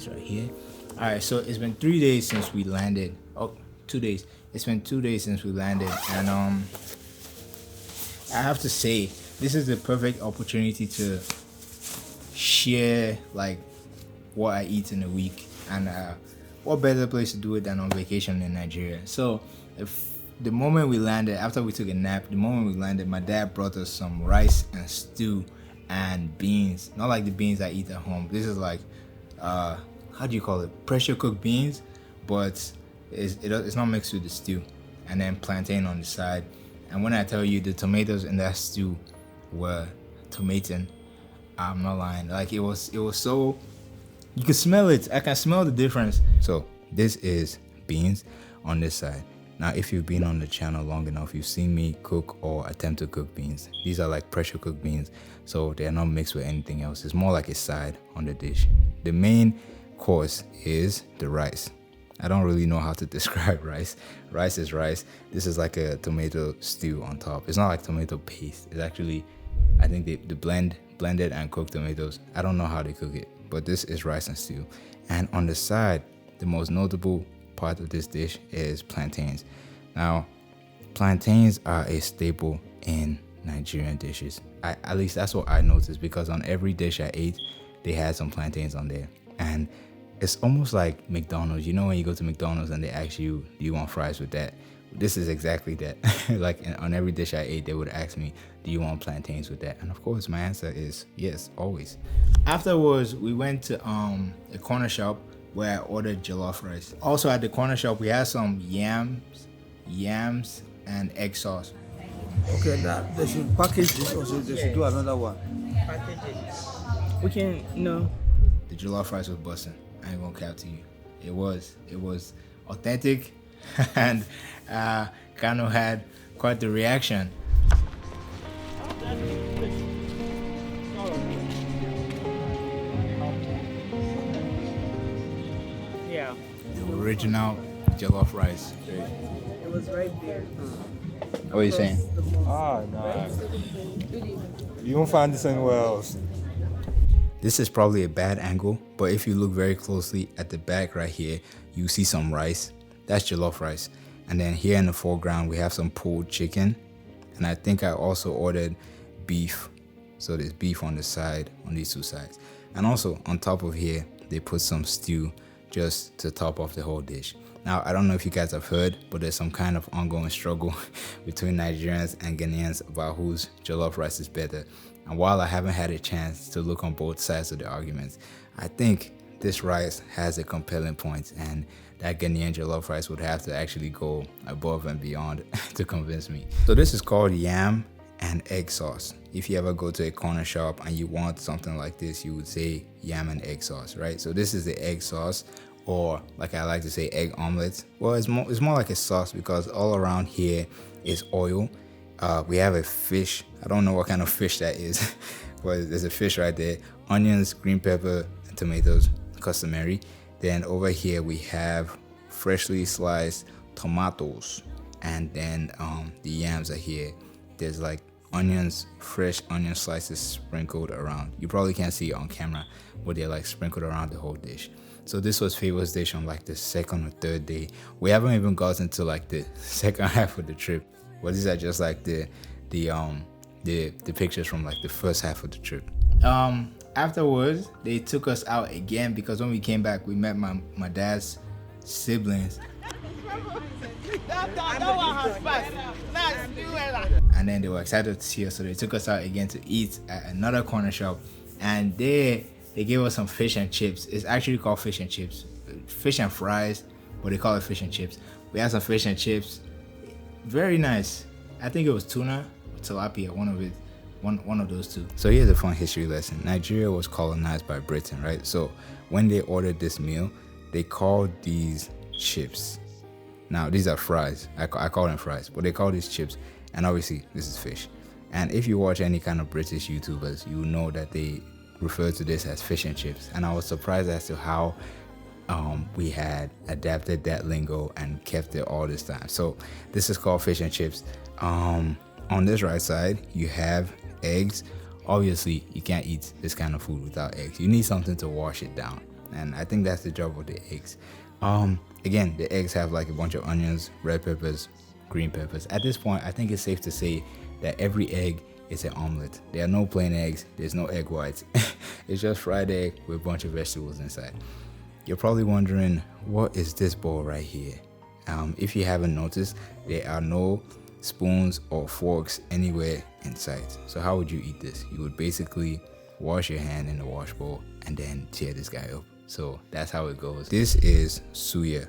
It's right here. All right, so it's been 3 days since we landed. Oh, 2 days. It's been 2 days since we landed, and I have to say this is the perfect opportunity to share like what I eat in a week, and what better place to do it than on vacation in Nigeria. So if the moment we landed, after we took a nap, the moment we landed, my dad brought us some rice and stew and beans. Not like the beans I eat at home. This is like how do you call it? Pressure cooked beans, but it's not mixed with the stew. And then plantain on the side. And when I tell you the tomatoes in that stew were tomatin, I'm not lying. Like it was so, you could smell it. I can smell the difference. So this is beans on this side. Now, if you've been on the channel long enough, you've seen me cook or attempt to cook beans. These are like pressure cooked beans, so they're not mixed with anything else. It's more like a side on the dish. The main course is the rice. I don't really know how to describe rice. Rice is rice. This is like a tomato stew on top. It's not like tomato paste. It's actually, I think they blended and cooked tomatoes. I don't know how they cook it, but this is rice and stew. And on the side, the most notable part of this dish is plantains. Now, plantains are a staple in Nigerian dishes. At least that's what I noticed, because on every dish I ate, they had some plantains on there. And it's almost like McDonald's. You know when you go to McDonald's and they ask you, do you want fries with that? This is exactly that. Like on every dish I ate, they would ask me, do you want plantains with that? And of course, my answer is yes, always. Afterwards, we went to a corner shop where I ordered jollof rice. Also at the corner shop, we had some yams and egg sauce. Okay, that they should package this, or they should do another one. We can, no. The jollof rice was busting. I ain't gonna cap to you. It was authentic, and Kano had quite the reaction. Yeah. The original jollof rice. It was right there. What are you saying? Nah. You won't find this anywhere else. This is probably a bad angle, but if you look very closely at the back right here, you see some rice. That's jollof rice. And then here in the foreground, we have some pulled chicken. And I think I also ordered beef. So there's beef on the side, on these two sides. And also on top of here, they put some stew just to top off the whole dish. Now, I don't know if you guys have heard, but there's some kind of ongoing struggle between Nigerians and Ghanaians about whose jollof rice is better. And while I haven't had a chance to look on both sides of the arguments, I think this rice has a compelling point, and that Ghanaian jollof rice would have to actually go above and beyond to convince me. So this is called yam and egg sauce. If you ever go to a corner shop and you want something like this, you would say yam and egg sauce, right? So this is the egg sauce, or like I like to say, egg omelet. Well, it's more like a sauce, because all around here is oil. We have a fish. I don't know what kind of fish that is, but there's a fish right there. Onions, green pepper, and tomatoes, customary. Then over here we have freshly sliced tomatoes, and then the yams are here. There's like onions, fresh onion slices sprinkled around. You probably can't see it on camera, but they're like sprinkled around the whole dish. So this was Favor's dish on like the second or third day. We haven't even gotten to like the second half of the trip. But these are just like the pictures from like the first half of the trip. Afterwards, they took us out again, because when we came back, we met my dad's siblings. And then they were excited to see us, so they took us out again to eat at another corner shop. And they gave us some fish and chips. It's actually called fish and chips. Fish and fries, but they call it fish and chips. We had some fish and chips. Very nice. I think it was tuna or tilapia, one of those two. So here's a fun history lesson. Nigeria was colonized by Britain, right? So when they ordered this meal, they called these chips. Now these are fries. I call them fries, but they call these chips. And obviously this is fish. And if you watch any kind of British YouTubers, you know that they refer to this as fish and chips. And I was surprised as to how we had adapted that lingo and kept it all this time. So this is called fish and chips. On this right side, you have eggs. Obviously, you can't eat this kind of food without eggs. You need something to wash it down. and I think that's the job of the eggs. Again, the eggs have like a bunch of onions, red peppers, green peppers. At this point, I think it's safe to say that every egg is an omelet. There are no plain eggs, there's no egg whites. It's just fried egg with a bunch of vegetables inside. You're probably wondering, what is this bowl right here? If you haven't noticed, there are no spoons or forks anywhere inside. So how would you eat this? You would basically wash your hand in the wash bowl and then tear this guy up. So that's how it goes. This is suya.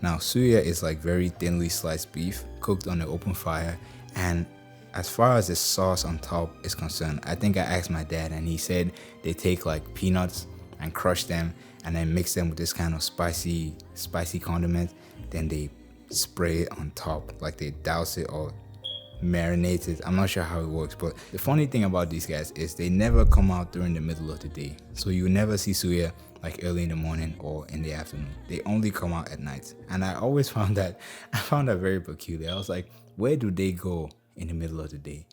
Now suya is like very thinly sliced beef cooked on an open fire, and as far as the sauce on top is concerned, I think I asked my dad and he said they take like peanuts and crush them and then mix them with this kind of spicy condiment. Then they spray it on top, like they douse it or marinate it. I'm not sure how it works, but the funny thing about these guys is they never come out during the middle of the day. So you never see suya like early in the morning or in the afternoon. They only come out at night. And I always found that very peculiar. I was like, where do they go in the middle of the day?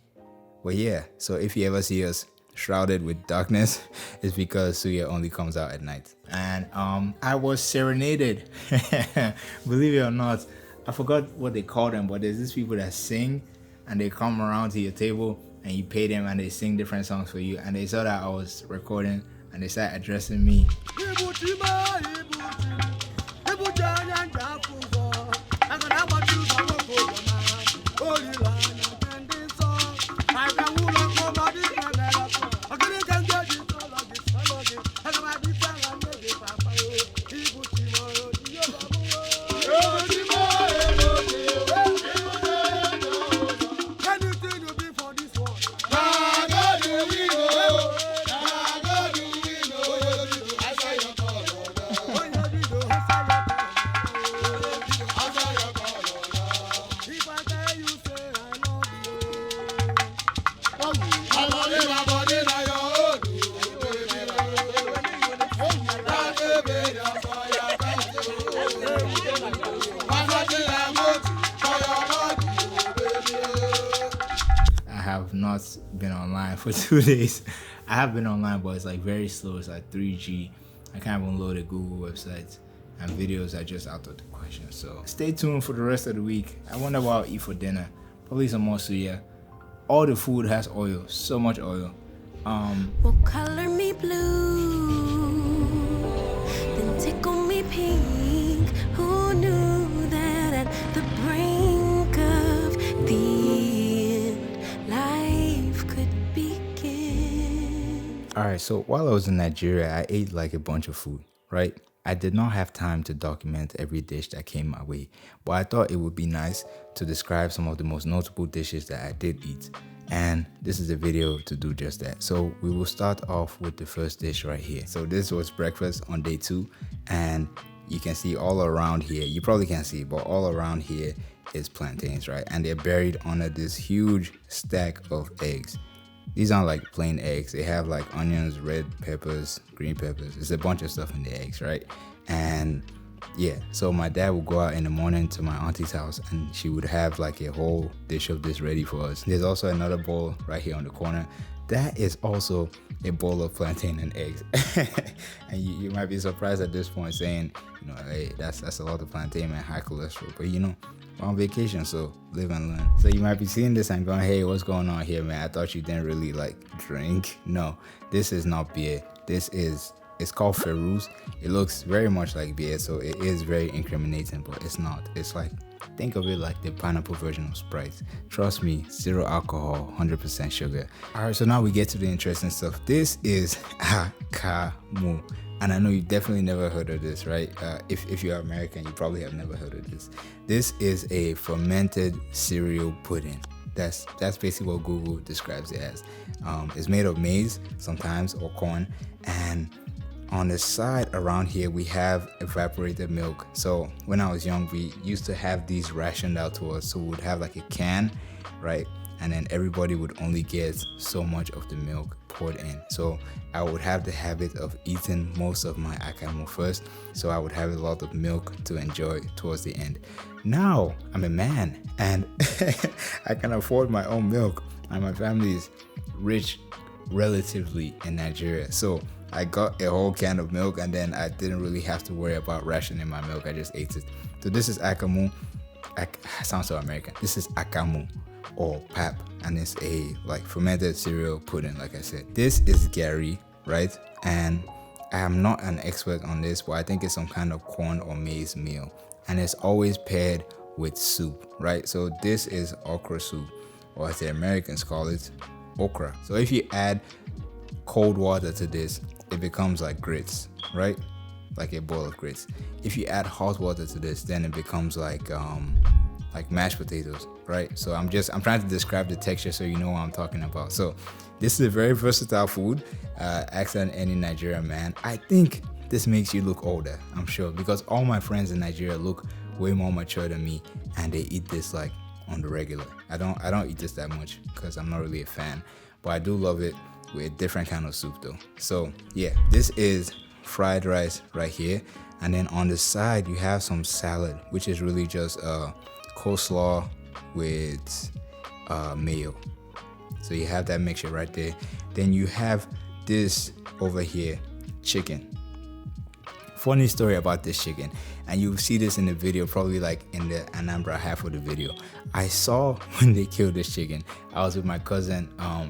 Well, yeah, so if you ever see us shrouded with darkness, it's because suya only comes out at night. And I was serenaded. Believe it or not, I forgot what they call them, but there's these people that sing and they come around to your table and you pay them and they sing different songs for you. And they saw that I was recording and they started addressing me. Not been online for 2 days. I have been online, but it's like very slow. It's like 3G. I can't even load a Google website, and videos are just out of the question. So stay tuned for the rest of the week. I wonder what I'll eat for dinner. Probably some more suya. All the food has oil, so much oil. Well, color me blue, then tickle me pink. Who knew that at the brink of the end, life could begin? Alright, so while I was in Nigeria, I ate like a bunch of food, right? I did not have time to document every dish that came my way, but I thought it would be nice to describe some of the most notable dishes that I did eat. And this is a video to do just that. So we will start off with the first dish right here. So this was breakfast on day 2, and you can see all around here, you probably can't see, but all around here is plantains, right? And they're buried under this huge stack of eggs. These aren't like plain eggs. They have like onions, red peppers, green peppers. There's a bunch of stuff in the eggs, right? And yeah, so my dad would go out in the morning to my auntie's house and she would have like a whole dish of this ready for us. There's also another bowl right here on the corner. That is also a bowl of plantain and eggs. And you might be surprised at this point saying, you know, hey, that's a lot of plantain and high cholesterol. But you know, we're on vacation, so live and learn. So you might be seeing this and going, hey, what's going on here, man? I thought you didn't really like drink. No, this is not beer. It's called Ferrous. It looks very much like beer, so it is very incriminating, but it's not. It's like, think of it like the pineapple version of Sprite. Trust me, 0 alcohol, 100% sugar. All right, so now we get to the interesting stuff. This is akamu. And I know you've definitely never heard of this, right? If you're American, you probably have never heard of this. This is a fermented cereal pudding. That's basically what Google describes it as. It's made of maize sometimes or corn, and on the side around here we have evaporated milk. So when I was young, we used to have these rationed out to us. So we would have like a can, right? And then everybody would only get so much of the milk poured in. So I would have the habit of eating most of my akamu first, so I would have a lot of milk to enjoy towards the end. Now I'm a man and I can afford my own milk, and my family is rich relatively in Nigeria, so I got a whole can of milk, and then I didn't really have to worry about rationing my milk. I just ate it. So this is akamu. Sounds so American. This is akamu or pap, and it's a like fermented cereal pudding, like I said. This is Garri, right? And I am not an expert on this, but I think it's some kind of corn or maize meal, and it's always paired with soup, right? So this is okra soup, or as the Americans call it, okra. So if you add cold water to this, it becomes like grits, right? Like a bowl of grits. If you add hot water to this, then it becomes like mashed potatoes, right? So I'm trying to describe the texture so you know what I'm talking about. So this is a very versatile food. Ask any Nigerian man. I think this makes you look older, I'm sure, because all my friends in Nigeria look way more mature than me, and they eat this like on the regular. I don't eat this that much because I'm not really a fan, but I do love it with a different kind of soup though. So yeah, this is fried rice right here, and then on the side you have some salad, which is really just coleslaw with mayo. So you have that mixture right there. Then you have this over here, chicken. Funny story about this chicken, and you'll see this in the video, probably like in the Anambra half of the video. I saw when they killed this chicken. I was with my cousin,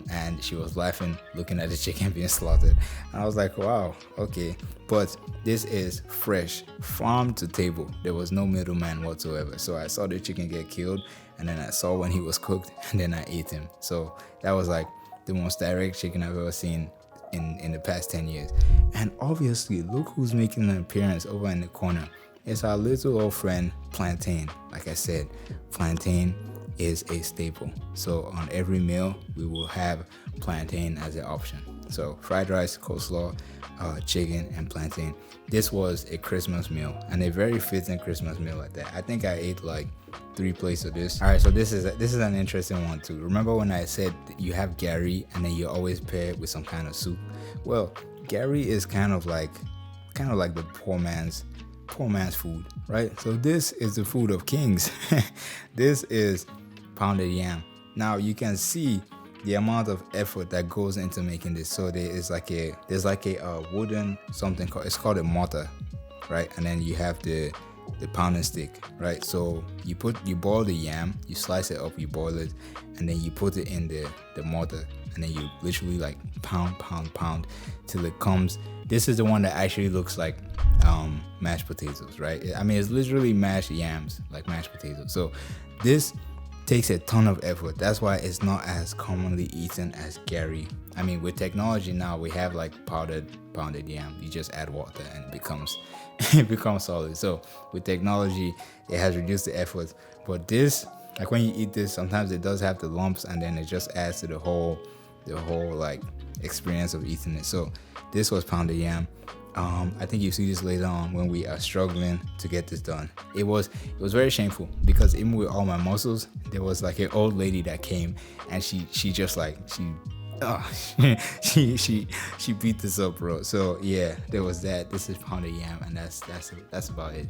and she was laughing looking at the chicken being slaughtered, and I was like, wow, okay. But this is fresh, farm to table. There was no middleman whatsoever. So I saw the chicken get killed, and then I saw when he was cooked, and then I ate him. So that was like the most direct chicken I've ever seen in the past 10 years. And obviously, look who's making an appearance over in the corner. It's our little old friend plantain. Like I said, plantain is a staple. So on every meal, we will have plantain as an option. So fried rice, coleslaw, chicken, and plantain. This was a Christmas meal, and a very fitting Christmas meal at that. I think I ate like 3 plates of this. All right, so this is an interesting one too. Remember when I said you have Garri and then you always pair it with some kind of soup? Well, Garri is kind of like the poor man's food, right? So this is the food of kings. This is pounded yam. Now you can see the amount of effort that goes into making this. So there's like a wooden something it's called a mortar, right? And then you have the pounding stick, right? So you boil the yam, you slice it up, you boil it, and then you put it in the mortar, and then you literally like pound till it comes. This is the one that actually looks like mashed potatoes, right? I mean, it's literally mashed yams, like mashed potatoes. So this takes a ton of effort. That's why it's not as commonly eaten as Garri. I mean, with technology now, we have like pounded yam. You just add water and it becomes solid. So with technology, it has reduced the effort. But this, like when you eat this, sometimes it does have the lumps, and then it just adds to the whole like experience of eating it. So this was pounded yam. I think you see this later on when we are struggling to get this done. It was very shameful, because even with all my muscles, there was like an old lady that came, and she just like she beat this up, bro. So yeah, there was that. This is pounded yam, and that's about it.